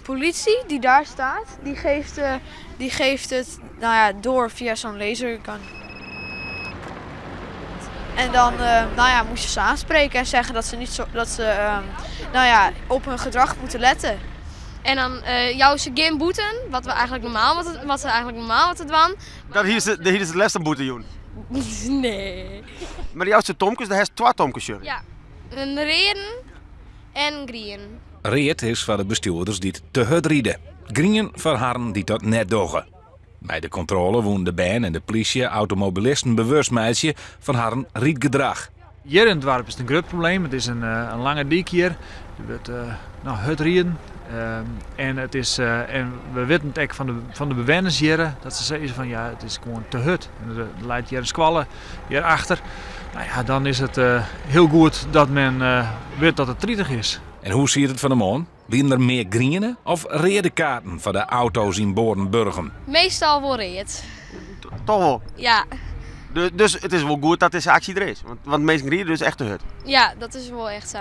politie die daar staat, die geeft het door via zo'n lasergun. En dan moest je ze aanspreken en zeggen dat ze op hun gedrag moeten letten. En dan jou ze geen boeten, wat ze eigenlijk normaal wat doen. Dat hier is het les aan boete, Joen. Nee. Maar jouw tomkes, daar heeft 2 tomkes. Ja, een reden en green. Reed is voor de bestuurders die het te hard rieden. Green voor haren die dat net doggen. Bij de controle wonen de band en de politie automobilisten bewust meisje van haren rietgedrag. Hier in het dorp is het een groot probleem. Het is een lange dik hier. Er wordt hard rieden. En we weten het ook van de bewoners hier dat ze zeggen van ja, het is gewoon te hard. En er leidt hier een squallen hierachter. Nou ja, dan is het heel goed dat men weet dat het 30 is. En hoe ziet het van de man? Winnen er meer grienen of rode kaarten voor de auto's in Boordenburgen? Meestal wel reed. Toch wel? Ja. Dus het is wel goed dat deze actie er is. Want mensen rieden dus echt te hard. Ja, dat is wel echt zo.